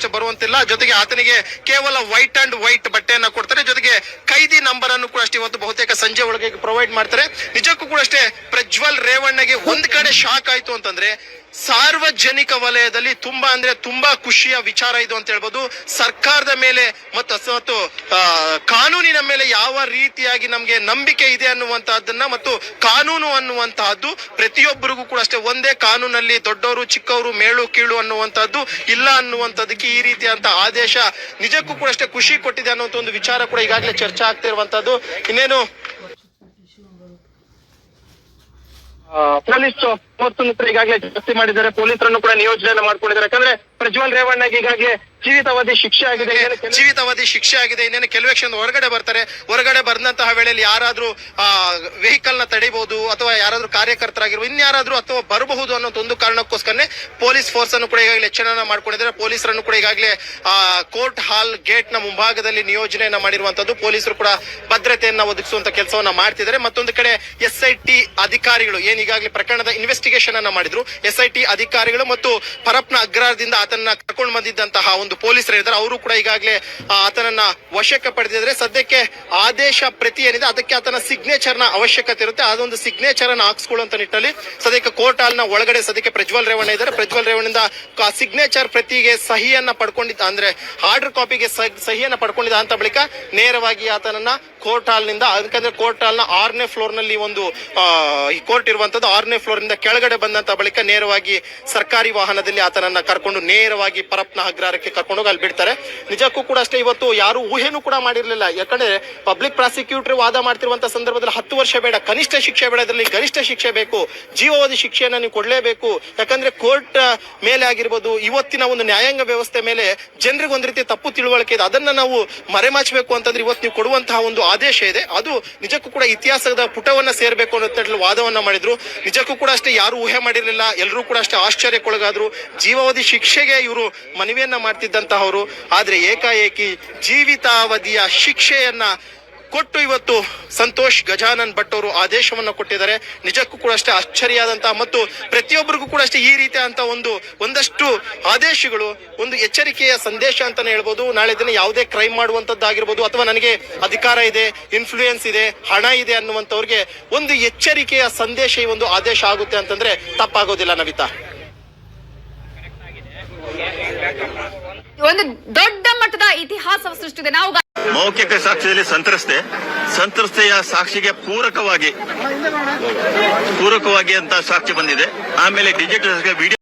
ಅಷ್ಟೇ ಬರುವಂತಿಲ್ಲ. ಜೊತೆಗೆ ಆತನಿಗೆ ಕೇವಲ ವೈಟ್ ಅಂಡ್ ವೈಟ್ ಬಟ್ಟೆಯನ್ನ ಕೊಡ್ತಾರೆ. ಜೊತೆಗೆ ಖೈದಿ ನಂಬರ್ ಅನ್ನು ಕೂಡ ಅಷ್ಟೇ ಇವತ್ತು ಬಹುತೇಕ ಸಂಜೆ ಒಳಗೆ ಪ್ರೊವೈಡ್ ಮಾಡ್ತಾರೆ. ನಿಜಕ್ಕೂ ಕೂಡ ಅಷ್ಟೇ ಪ್ರಜ್ವಲ್ ರೇವಣ್ಣಗೆ ಒಂದ್ ಕಡೆ ಶಾಕ್ ಆಯ್ತು ಅಂತಂದ್ರೆ ಸಾರ್ವಜನಿಕ ವಲಯದಲ್ಲಿ ತುಂಬಾ ಖುಷಿಯ ವಿಚಾರ ಇದು ಅಂತ ಹೇಳ್ಬೋದು. ಸರ್ಕಾರದ ಮೇಲೆ ಮತ್ತು ಕಾನೂನಿನ ಮೇಲೆ ಯಾವ ರೀತಿಯಾಗಿ ನಮ್ಗೆ ನಂಬಿಕೆ ಇದೆ ಅನ್ನುವಂತಹದ್ದನ್ನ ಮತ್ತು ಕಾನೂನು ಅನ್ನುವಂತಹದ್ದು ಪ್ರತಿಯೊಬ್ಬರಿಗೂ ಕೂಡ ಅಷ್ಟೇ ಒಂದೇ. ಕಾನೂನಲ್ಲಿ ದೊಡ್ಡವರು ಚಿಕ್ಕವರು ಮೇಳು ಕೀಳು ಅನ್ನುವಂತಹದ್ದು ಇಲ್ಲ ಅನ್ನುವಂಥದ್ದಕ್ಕೆ ಈ ರೀತಿಯಂತ ಆದೇಶ ನಿಜಕ್ಕೂ ಕೂಡ ಅಷ್ಟೇ ಖುಷಿ ಕೊಟ್ಟಿದೆ ಅನ್ನುವಂಥ ಒಂದು ವಿಚಾರ ಕೂಡ ಈಗಾಗಲೇ ಚರ್ಚೆ ಆಗ್ತಾ ಇರುವಂತಹದ್ದು. ಇನ್ನೇನು ಪೊಲೀಸ್ ಈಗಾಗಲೇ ಜಾಸ್ತಿ ಮಾಡಿದ್ದಾರೆ, ಪೊಲೀಸರನ್ನು ಕೂಡ ನಿಯೋಜನೆ ಮಾಡ್ಕೊಂಡಿದ್ದಾರೆ. ಯಾಕಂದ್ರೆ ಪ್ರಜ್ವಲ್ ರೇವಣ್ಣಗೆ ಈಗಾಗಲೇ ಜೀವಿತಾವಧಿ ಶಿಕ್ಷೆ ಆಗಿದೆ. ಇನ್ನೇನು ಕೆಲವೇ ಕ್ಷಣ ಹೊರಗಡೆ ಬಂದಂತಹ ವೇಳೆಯಲ್ಲಿ ಯಾರಾದ್ರೂ ವೆಹಿಕಲ್ ನ ತಡಿಬಹುದು ಅಥವಾ ಯಾರಾದ್ರೂ ಕಾರ್ಯಕರ್ತರಾಗಿರುವ ಇನ್ಯಾರಾದ್ರೂ ಅಥವಾ ಬರಬಹುದು ಅನ್ನೋ ಒಂದು ಕಾರಣಕ್ಕೋಸ್ಕರನೇ ಪೊಲೀಸ್ ಫೋರ್ಸ್ ಅನ್ನು ಕೂಡ ಈಗಾಗಲೇ ಎಚ್ಚರನ್ನ ಮಾಡ್ಕೊಂಡಿದ್ದಾರೆ. ಪೊಲೀಸರನ್ನು ಕೂಡ ಈಗಾಗಲೇ ಕೋರ್ಟ್ ಹಾಲ್ ಗೇಟ್ ನ ಮುಂಭಾಗದಲ್ಲಿ ನಿಯೋಜನೆಯನ್ನ ಮಾಡಿರುವಂತದ್ದು. ಪೊಲೀಸರು ಕೂಡ ಭದ್ರತೆಯನ್ನ ಒದಗಿಸುವಂತ ಕೆಲಸವನ್ನ ಮಾಡ್ತಿದ್ದಾರೆ. ಮತ್ತೊಂದು ಕಡೆ SIT ಅಧಿಕಾರಿಗಳು ಈಗಾಗಲೇ ಪ್ರಕರಣದ ಇನ್ವೆಸ್ಟಿಗೇಷನ್ ಅನ್ನ ಮಾಡಿದ್ರು. SIT ಅಧಿಕಾರಿಗಳು ಮತ್ತು ಪರಪ್ನ ಅಗ್ರಹಾರದಿಂದ ಆತನನ್ನ ಕರ್ಕೊಂಡು ಬಂದಿದ್ದಂತಹ ಒಂದು ಪೊಲೀಸರು ಇದ್ದಾರೆ, ಅವರು ಕೂಡ ಈಗಾಗಲೇ ಆತನನ್ನ ವಶಕ್ಕೆ ಪಡೆದಿದ್ದಾರೆ. ಸದ್ಯಕ್ಕೆ ಆದೇಶ ಪ್ರತಿ ಏನಿದೆ ಅದಕ್ಕೆ ಆತನ ಸಿಗ್ನೇಚರ್ ನ ಅವಶ್ಯಕತೆ ಇರುತ್ತೆ. ಅದೊಂದು ಸಿಗ್ನೇಚರ್ ಅನ್ನು ಹಾಕಿಸ್ಕೊಳ್ಳುವಂತ ನಿಟ್ಟಿನಲ್ಲಿ ಸದ್ಯಕ್ಕೆ ಕೋರ್ಟ್ ಹಾಲ್ ನ ಒಳಗಡೆ ಸದ್ಯಕ್ಕೆ ಪ್ರಜ್ವಲ್ ರೇವಣ್ಣ ಇದ್ದಾರೆ. ಪ್ರಜ್ವಲ್ ರೇವಣ್ಣಿಂದ ಸಿಗ್ನೇಚರ್ ಪ್ರತಿಗೆ ಸಹಿಯನ್ನ ಪಡ್ಕೊಂಡಿದ್ದ ಅಂದ್ರೆ ಆರ್ಡರ್ ಕಾಪಿಗೆ ಸಹಿಯನ್ನ ಪಡ್ಕೊಂಡಿದ್ದ ಅಂತ ಬಳಿಕ ನೇರವಾಗಿ ಆತನನ್ನ ಕೋರ್ಟ್ ಹಾಲ್ ನಿಂದ, ಅದಕ್ಕಂದ್ರೆ ಕೋರ್ಟ್ ಹಾಲ್ ನ 6ನೇ ಫ್ಲೋರ್ ನಲ್ಲಿ ಒಂದು ಕೋರ್ಟ್ ಇರುವಂತದ್ದು, 6ನೇ ಫ್ಲೋರ್ ನಿಂದ ಕೆಳಗಡೆ ಬಂದಂತ ಬಳಿಕ ನೇರವಾಗಿ ಸರ್ಕಾರಿ ವಾಹನದಲ್ಲಿ ಆತನನ್ನ ಕರ್ಕೊಂಡು ನೇರವಾಗಿ ಪರಪ್ನ ಅಗ್ರಹಾರಕ್ಕೆ ಕರ್ಕೊಂಡು ಹೋಗಿ ಅಲ್ಲಿ ಬಿಡ್ತಾರೆ. ನಿಜಕ್ಕೂ ಕೂಡ ಅಷ್ಟೇ ಇವತ್ತು ಯಾರು ಊಹೆನೂ ಕೂಡ ಮಾಡಿರ್ಲಿಲ್ಲ. ಯಾಕಂದ್ರೆ ಪಬ್ಲಿಕ್ ಪ್ರಾಸಿಕ್ಯೂಟರ್ ವಾದ ಮಾಡ್ತಿರುವಂತಹ ಸಂದರ್ಭದಲ್ಲಿ 10 ವರ್ಷ ಬೇಡ, ಕನಿಷ್ಠ ಶಿಕ್ಷೆ ಬೇಡ, ಅದರಲ್ಲಿ ಗರಿಷ್ಠ ಶಿಕ್ಷೆ ಬೇಕು, ಜೀವಾವಧಿ ಶಿಕ್ಷೆಯನ್ನ ನೀವು ಕೊಡ್ಲೇಬೇಕು. ಯಾಕಂದ್ರೆ ಕೋರ್ಟ್ ಮೇಲೆ ಆಗಿರ್ಬೋದು, ಇವತ್ತಿನ ಒಂದು ನ್ಯಾಯಾಂಗ ವ್ಯವಸ್ಥೆ ಮೇಲೆ ಜನರಿಗೆ ಒಂದ್ ರೀತಿ ತಪ್ಪು ತಿಳುವಳಿಕೆ ಇದೆ, ಅದನ್ನ ನಾವು ಮರೆಮಾಚಬೇಕು ಅಂತಂದ್ರೆ ಇವತ್ತು ನೀವು ಕೊಡುವಂತಹ ಒಂದು ಆದೇಶ ಇದೆ ಅದು ನಿಜಕ್ಕೂ ಕೂಡ ಇತಿಹಾಸದ ಪುಟವನ್ನ ಸೇರ್ಬೇಕು ಅನ್ನೋ ವಾದವನ್ನ ಮಾಡಿದ್ರು. ನಿಜಕ್ಕೂ ಕೂಡ ಅಷ್ಟೇ ಯಾರು ಊಹೆ ಮಾಡಿರ್ಲಿಲ್ಲ, ಎಲ್ಲರೂ ಕೂಡ ಅಷ್ಟೇ ಆಶ್ಚರ್ಯಕ್ಕೊಳಗಾದ್ರು. ಜೀವಾವಧಿ ಶಿಕ್ಷೆಗೆ ಇವರು ಮನವಿಯನ್ನ ಮಾಡ್ತಿದ್ದಂತಹವರು, ಆದ್ರೆ ಏಕಾಏಕಿ ಜೀವಿತಾವಧಿಯ ಶಿಕ್ಷೆಯನ್ನ ಕೊಟ್ಟು ಇವತ್ತು ಸಂತೋಷ್ ಗಜಾನನ್ ಭಟ್ ಅವರು ಆದೇಶವನ್ನ ಕೊಟ್ಟಿದ್ದಾರೆ. ನಿಜಕ್ಕೂ ಕೂಡ ಅಷ್ಟೇ ಅಚ್ಚರಿಯಾದಂತಹ ಮತ್ತು ಪ್ರತಿಯೊಬ್ಬರಿಗೂ ಕೂಡ ಅಷ್ಟೇ ಈ ರೀತಿಯಾದಂತಹ ಒಂದಷ್ಟು ಆದೇಶಗಳು ಒಂದು ಎಚ್ಚರಿಕೆಯ ಸಂದೇಶ ಅಂತಾನೆ ಹೇಳ್ಬೋದು. ನಾಳೆ ದಿನ ಯಾವುದೇ ಕ್ರೈಮ್ ಮಾಡುವಂತದ್ದಾಗಿರ್ಬೋದು ಅಥವಾ ನನಗೆ ಅಧಿಕಾರ ಇದೆ, ಇನ್ಫ್ಲೂಯೆನ್ಸ್ ಇದೆ, ಹಣ ಇದೆ ಅನ್ನುವಂಥವ್ರಿಗೆ ಒಂದು ಎಚ್ಚರಿಕೆಯ ಸಂದೇಶ ಈ ಒಂದು ಆದೇಶ ಆಗುತ್ತೆ ಅಂತಂದ್ರೆ ತಪ್ಪಾಗೋದಿಲ್ಲ. ನವಿತಾ, ಒಂದು ದೊಡ್ಡ ಮಟ್ಟದ ಇತಿಹಾಸ ಸೃಷ್ಟಿಸಿದೆ. ನಾವು ಮೌಖಿಕ ಸಾಕ್ಷ್ಯದಲ್ಲಿ ಸಂತ್ರಸ್ತೆಯ ಸಾಕ್ಷಿಗೆ ಪೂರಕವಾಗಿ ಅಂತ ಸಾಕ್ಷಿ ಬಂದಿದೆ. ಆಮೇಲೆ ಡಿಜಿಟಲ್ ವಿಡಿಯೋ